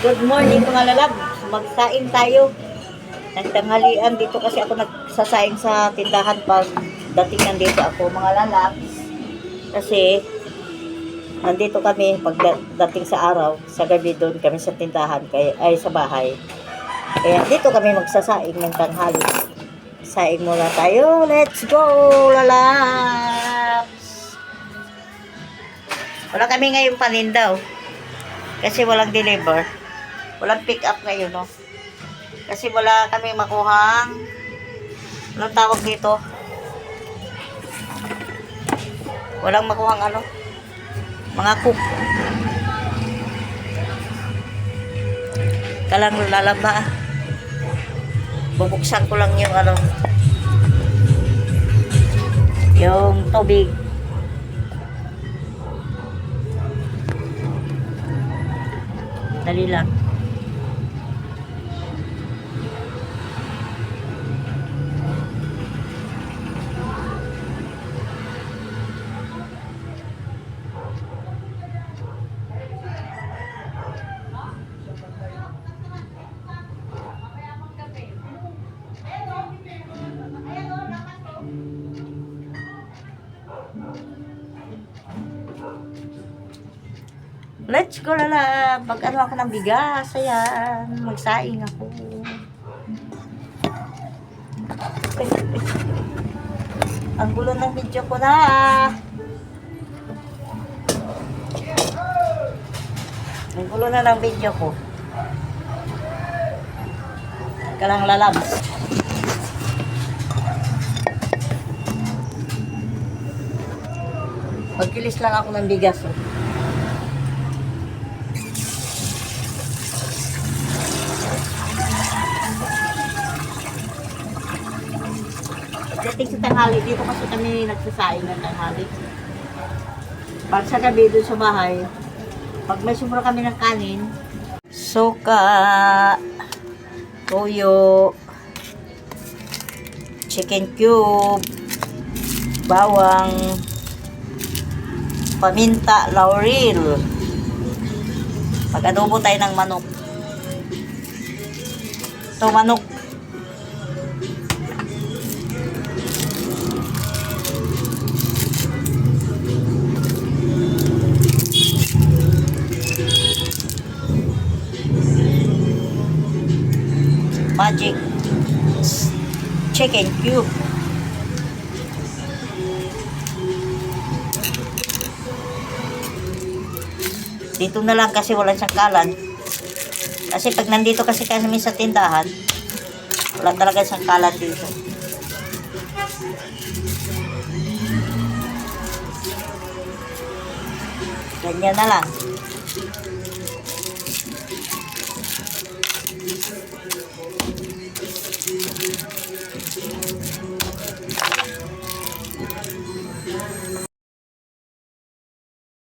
Good morning mga lalab. Magsaing tayo. Nagtanghalian dito kasi ako nagsasaing sa tindahan pag dating nandito ako mga lalab. Kasi nandito kami pag dating sa araw, sa gabi doon kami sa tindahan ay sa bahay. Kaya dito kami magsasaing ng tanghali. Saing muna tayo. Let's go lalabs. Wala kami ngayong panindaw. Kasi walang deliver. Walang pick up ngayon, no? Kasi wala kami makuhang anong tawag dito? Walang makuhang ano? Mga cook. Kalang lalaba. Bubuksan ko lang yung ano. Yung tubig. Dali lang. Let's go lala. Pag-ano ako ng bigas. Ayan. Magsaing ako. Ang gulo ng video ko na. Ang gulo na ng video ko. Kalang lalabs. Pagkilis lang ako ng bigas. Oh. Dating sa tanghali, dito kasi kami nagsasaing ng tanghali. Pag sa gabi doon sa bahay, pag may sobra kami ng kanin, suka, toyo, chicken cube, bawang, paminta, laurel. Mag-adobo tayo ng manok. Ito manok. Magic chicken cube. Dito na lang kasi walang sangkalan. Kasi pag nandito kasi kami sa tindahan, wala talaga sangkalan dito. Ganyan na lang.